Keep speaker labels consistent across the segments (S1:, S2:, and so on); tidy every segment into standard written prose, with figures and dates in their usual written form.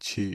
S1: 6।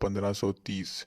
S1: 1530।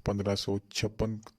S1: 1556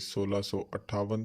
S1: 1658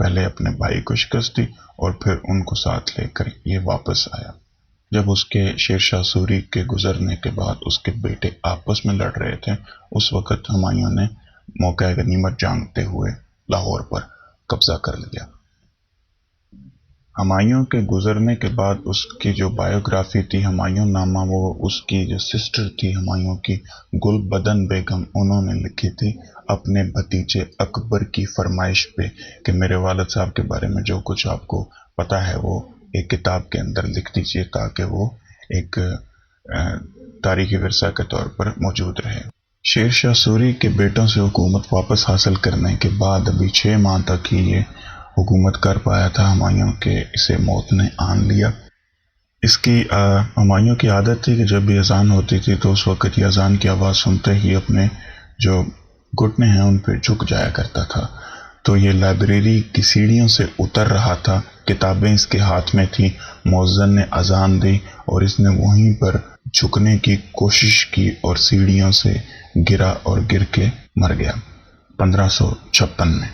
S2: پہلے اپنے بھائی کو شکست دی اور پھر ان کو ساتھ لے کر یہ واپس آیا۔ جب اس کے شیر شاہ سوری کے گزرنے کے بعد اس کے بیٹے آپس میں لڑ رہے تھے، اس وقت ہمایوں نے موقع غنیمت جانتے ہوئے لاہور پر قبضہ کر لیا۔ ہمایوں کے گزرنے کے بعد اس کی جو بائیوگرافی تھی ہمایوں نامہ، وہ اس کی جو سسٹر تھی ہمایوں کی گل بدن بیگم، انہوں نے لکھی تھی اپنے بھتیجے اکبر کی فرمائش پہ کہ میرے والد صاحب کے بارے میں جو کچھ آپ کو پتا ہے وہ ایک کتاب کے اندر لکھ دیجیے تاکہ وہ ایک تاریخی ورثہ کے طور پر موجود رہے۔ شیر شاہ سوری کے بیٹوں سے حکومت واپس حاصل کرنے کے بعد ابھی 6 ماہ تک ہی یہ حکومت کر پایا تھا ہمایوں کے، اسے موت نے آن لیا۔ اس کی ہمایوں کی عادت تھی کہ جب بھی اذان ہوتی تھی تو اس وقت یہ اذان کی آواز سنتے ہی اپنے جو گھٹنے ہیں ان پہ جھک جایا کرتا تھا۔ تو یہ لائبریری کی سیڑھیوں سے اتر رہا تھا، کتابیں اس کے ہاتھ میں تھی، مؤذن نے اذان دی اور اس نے وہیں پر جھکنے کی کوشش کی اور سیڑھیوں سے گرا اور گر کے مر گیا 1556 میں۔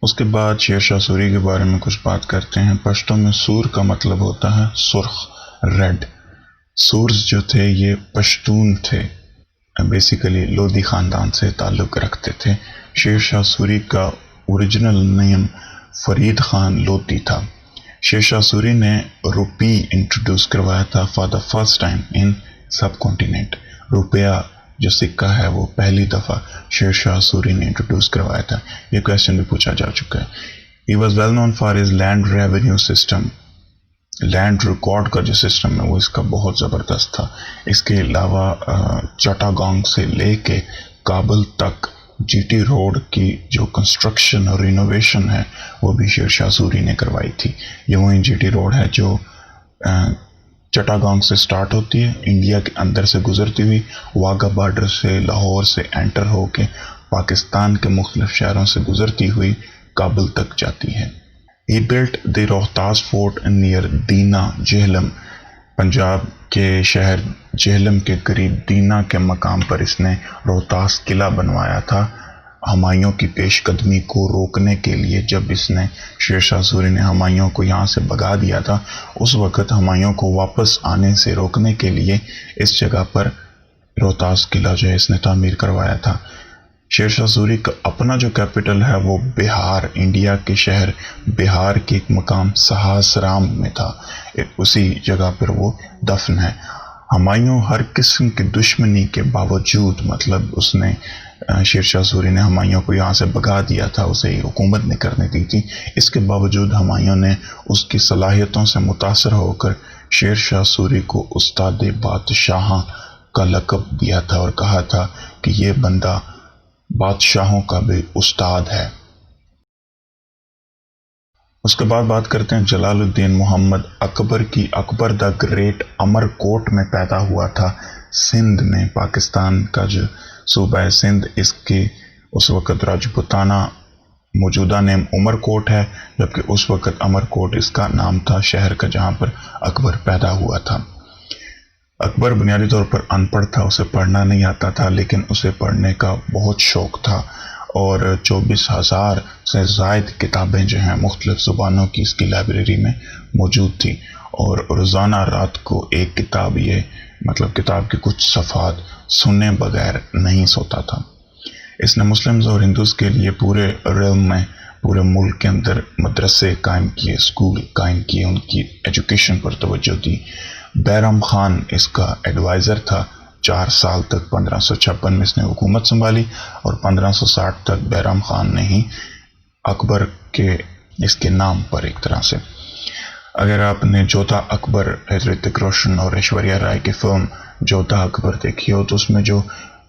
S2: اس کے بعد شیر شاہ سوری کے بارے میں کچھ بات کرتے ہیں۔ پشتو میں سور کا مطلب ہوتا ہے سرخ، ریڈ۔ سورز جو تھے یہ پشتون تھے، بیسیکلی لودھی خاندان سے تعلق رکھتے تھے۔ شیر شاہ سوری کا اوریجنل نیم فرید خان لودھی تھا۔ شیر شاہ سوری نے روپی انٹروڈیوس کروایا تھا for the first time in sub continent. روپیہ جو سکہ ہے وہ پہلی دفعہ شیر شاہ سوری نے انٹروڈیوس کروایا تھا۔ یہ کویسچن بھی پوچھا جا چکا ہے۔ He was well known for his land revenue system. Land record کا جو سسٹم ہے وہ اس کا بہت زبردست تھا۔ اس کے علاوہ چٹاگانگ سے لے کے کابل تک جی ٹی روڈ کی جو کنسٹرکشن اور رینوویشن ہے وہ بھی شیر شاہ سوری نے کروائی تھی۔ یہ وہیں جی ٹی روڈ ہے جو چٹاگانگ سے سٹارٹ ہوتی ہے، انڈیا کے اندر سے گزرتی ہوئی واگا بارڈر سے لاہور سے انٹر ہو کے پاکستان کے مختلف شہروں سے گزرتی ہوئی کابل تک جاتی ہے۔ He built the Rohtas fort near Dina Jhelum. Punjab کے شہر جہلم کے قریب دینا کے مقام پر اس نے روہتاس قلعہ بنوایا تھا ہمایوں کی پیش قدمی کو روکنے کے لیے۔ جب اس نے شیر شاہ سوری نے ہمایوں کو یہاں سے بھگا دیا تھا اس وقت ہمایوں کو واپس آنے سے روکنے کے لیے اس جگہ پر روہتاس قلعہ جو ہے اس نے تعمیر کروایا تھا۔ شیر شاہ سوری کا اپنا جو کیپٹل ہے وہ بہار، انڈیا کے شہر بہار کے ایک مقام سہاسرام میں تھا، اسی جگہ پر وہ دفن ہے۔ ہمایوں ہر قسم کی دشمنی کے باوجود، مطلب اس نے شیر شاہ سوری نے ہمایوں کو یہاں سے بھگا دیا تھا، اسے حکومت نہیں کرنے دی تھی، اس کے باوجود ہمایوں نے اس کی صلاحیتوں سے متاثر ہو کر شیر شاہ سوری کو استاد بادشاہاں کا لقب دیا تھا اور کہا تھا کہ یہ بندہ بادشاہوں کا بھی استاد ہے۔ اس کے بعد بات کرتے ہیں جلال الدین محمد اکبر کی۔ اکبر دا گریٹ امر کوٹ میں پیدا ہوا تھا، سندھ میں، پاکستان کا جو صوبہ ہے سندھ، اس کے اس وقت راجپوتانہ موجودہ نیم عمر کوٹ ہے، جبکہ اس وقت امر کوٹ اس کا نام تھا شہر کا جہاں پر اکبر پیدا ہوا تھا۔ اکبر بنیادی طور پر ان پڑھ تھا، اسے پڑھنا نہیں آتا تھا، لیکن اسے پڑھنے کا بہت شوق تھا اور 24,000 سے زائد کتابیں جو ہیں مختلف زبانوں کی اس کی لائبریری میں موجود تھی، اور روزانہ رات کو ایک کتاب، یہ مطلب کتاب کے کچھ صفحات سنے بغیر نہیں سوتا تھا۔ اس نے مسلمز اور ہندوز کے لیے پورے ریلم میں، پورے ملک کے اندر مدرسے قائم کیے، اسکول قائم کیے، ان کی ایجوکیشن پر توجہ دی۔ بیرم خان اس کا ایڈوائزر تھا 4 سال تک۔ 1556 میں اس نے حکومت سنبھالی اور 1560 تک بیرم خان نے ہی اکبر کے اس کے نام پر ایک طرح سے، اگر آپ نے جودھا اکبر ریتک روشن اور ایشوریہ رائے کی فلم جودھا اکبر دیکھی ہو تو اس میں جو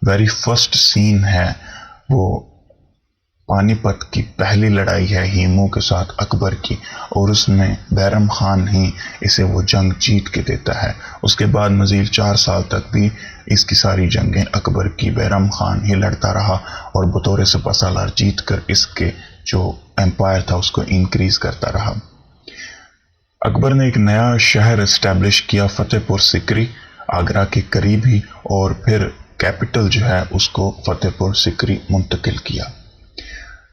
S2: ویری فرسٹ سین ہے وہ پانی پت کی پہلی لڑائی ہے ہیمو کے ساتھ اکبر کی، اور اس میں بیرم خان ہی اسے وہ جنگ جیت کے دیتا ہے۔ اس کے بعد مزید 4 سال تک بھی اس کی ساری جنگیں اکبر کی بیرم خان ہی لڑتا رہا اور بطور سپہ سالار جیت کر اس کے جو امپائر تھا اس کو انکریز کرتا رہا۔ اکبر نے ایک نیا شہر اسٹیبلش کیا، فتح پور سکری، آگرہ کے قریب ہی، اور پھر کیپٹل جو ہے اس کو فتح پور سکری منتقل کیا۔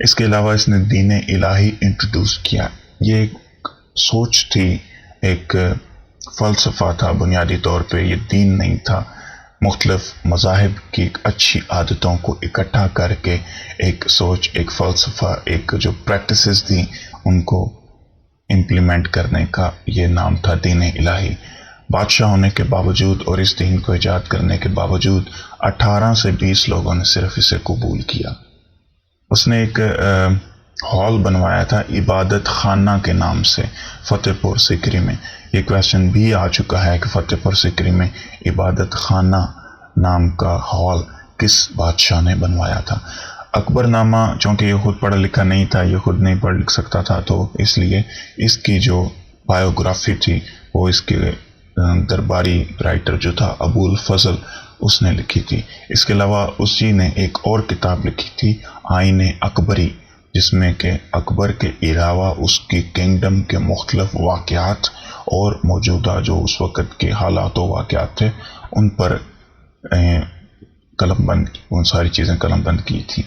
S2: اس کے علاوہ اس نے دین الہی انٹروڈیوس کیا. یہ ایک سوچ تھی، ایک فلسفہ تھا، بنیادی طور پہ یہ دین نہیں تھا. مختلف مذاہب کی اچھی عادتوں کو اکٹھا کر کے ایک سوچ، ایک فلسفہ، ایک جو پریکٹسز تھیں ان کو امپلیمنٹ کرنے کا یہ نام تھا دین الہی. بادشاہ ہونے کے باوجود اور اس دین کو ایجاد کرنے کے باوجود 18 سے 20 لوگوں نے صرف اسے قبول کیا. اس نے ایک ہال بنوایا تھا عبادت خانہ کے نام سے فتح پور سیکری میں. یہ کویسچن بھی آ چکا ہے کہ فتح پور سیکری میں عبادت خانہ نام کا ہال کس بادشاہ نے بنوایا تھا. اکبر نامہ چونکہ یہ خود پڑھا لکھا نہیں تھا، یہ خود نہیں پڑھ لکھ سکتا تھا، تو اس لیے اس کی جو بایوگرافی تھی وہ اس کے درباری رائٹر جو تھا ابو الفضل اس نے لکھی تھی. اس کے علاوہ اسی نے ایک اور کتاب لکھی تھی آئین اکبری، جس میں کہ اکبر کے علاوہ اس کی کنگڈم کے مختلف واقعات اور موجودہ جو اس وقت کے حالات و واقعات تھے ان پر قلم بند، ان ساری چیزیں قلم بند کی تھی.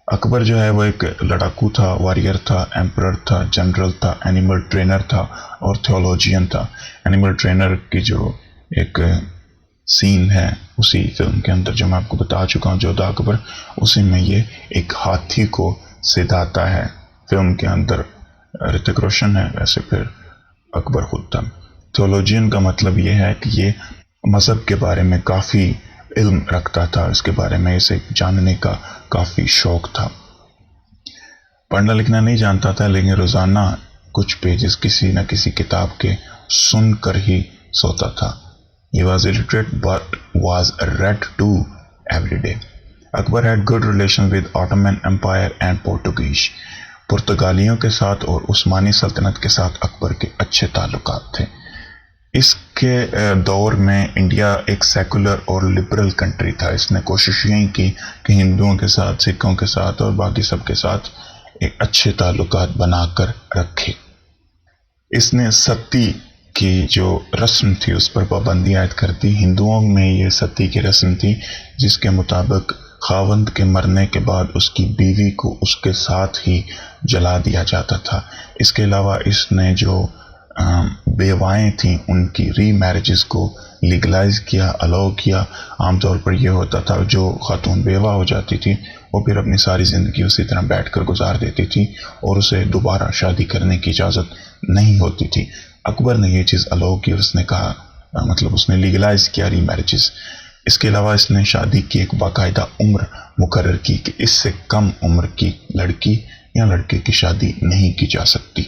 S2: اکبر جو ہے وہ ایک لڑاکو تھا، واریر تھا، ایمپرر تھا، جنرل تھا، اینیمل ٹرینر تھا اور تھیولوجین تھا. اینیمل ٹرینر کی جو ایک سین ہے اسی فلم کے اندر جو میں آپ کو بتا چکا ہوں جودھا اکبر، اسی میں یہ ایک ہاتھی کو سدھاتا ہے. فلم کے اندر رتک روشن ہے، ویسے پھر اکبر خود تھا. تھیولوجین کا مطلب یہ ہے کہ یہ مذہب کے بارے میں کافی علم رکھتا تھا، اس کے بارے میں اسے جاننے کا کافی شوق تھا. پڑھنا لکھنا نہیں جانتا تھا، لیکن روزانہ کچھ پیجز کسی نہ کسی کتاب کے سن کر ہی سوتا تھا. He was illiterate but was read to every day. Akbar had good relations with Ottoman Empire and Portuguese. پرتگالیوں کے ساتھ اور عثمانی سلطنت کے ساتھ اکبر کے اچھے تعلقات تھے. اس کے دور میں انڈیا ایک سیکولر اور لبرل کنٹری تھا. اس نے کوشش یہی کی کہ ہندوؤں کے ساتھ، سکھوں کے ساتھ اور باقی سب کے ساتھ ایک اچھے تعلقات بنا کر رکھے. اس نے ستی کی جو رسم تھی اس پر پابندی عائد کر دی. ہندوؤں میں یہ ستی کی رسم تھی جس کے مطابق خاوند کے مرنے کے بعد اس کی بیوی کو اس کے ساتھ ہی جلا دیا جاتا تھا. اس کے علاوہ اس نے جو بیوائیں تھیں ان کی ری میرجز کو لیگلائز کیا، الاؤ کیا. عام طور پر یہ ہوتا تھا جو خاتون بیوہ ہو جاتی تھی وہ پھر اپنی ساری زندگی اسی طرح بیٹھ کر گزار دیتی تھی اور اسے دوبارہ شادی کرنے کی اجازت نہیں ہوتی تھی. اکبر نے یہ چیز الاؤ کی اور اس نے کہا، مطلب اس نے لیگلائز کیا ری میرجز. اس کے علاوہ اس نے شادی کی ایک باقاعدہ عمر مقرر کی کہ اس سے کم عمر کی لڑکی یا لڑکے کی شادی نہیں کی جا سکتی.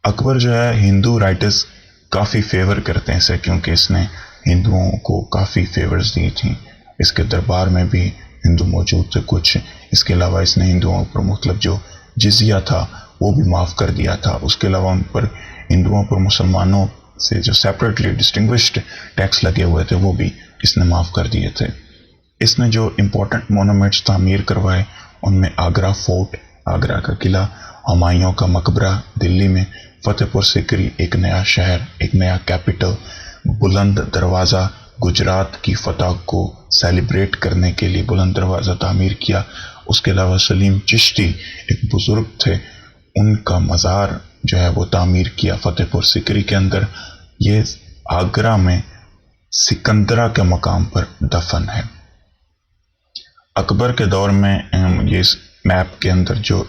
S2: اکبر جو ہے ہندو رائٹرز کافی فیور کرتے ہیں اسے کیونکہ اس نے ہندوؤں کو کافی فیورز دی تھیں. اس کے دربار میں بھی ہندو موجود تھے کچھ. اس کے علاوہ اس نے ہندوؤں پر مطلب جو جزیہ تھا وہ بھی معاف کر دیا تھا. اس کے علاوہ ان پر ہندوؤں پر مسلمانوں سے جو سیپریٹلی ڈسٹنگوشڈ ٹیکس لگے ہوئے تھے وہ بھی اس نے معاف کر دیے تھے. اس نے جو امپورٹنٹ مونومنٹس تعمیر کروائے ان میں آگرہ فورٹ، آگرہ کا قلعہ، ہمایوں کا مقبرہ دلی میں، فتح پور سیکری ایک نیا شہر، ایک نیا کیپٹل، بلند دروازہ گجرات کی فتح کو سیلیبریٹ کرنے کے لیے بلند دروازہ تعمیر کیا. اس کے علاوہ سلیم چشتی ایک بزرگ تھے، ان کا مزار جو ہے وہ تعمیر کیا فتح پور سیکری کے اندر. یہ آگرہ میں سکندرہ کے مقام پر دفن ہے. اکبر کے دور میں یہ اس میپ کے اندر جو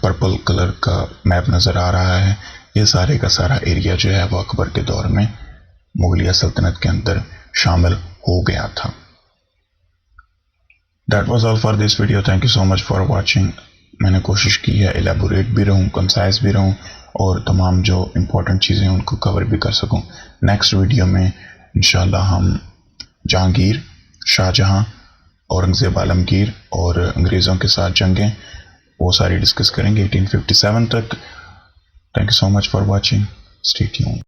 S2: پرپل کلر کا میپ نظر آ رہا ہے یہ سارے کا سارا ایریا جو ہے وہ اکبر کے دور میں مغلیہ سلطنت کے اندر شامل ہو گیا تھا. That was all for this video. Thank you so much for watching. میں نے کوشش کی ہے ایلیبوریٹ بھی رہوں، کنسائز بھی رہوں اور تمام جو امپورٹنٹ چیزیں ان کو کور بھی کر سکوں. نیکسٹ ویڈیو میں انشاءاللہ ہم جہانگیر، شاہجہاں، اورنگزیب عالمگیر اور انگریزوں کے ساتھ جنگیں وہ ساری ڈسکس کریں گے 1857 تک. Thank you so much for watching. Stay tuned.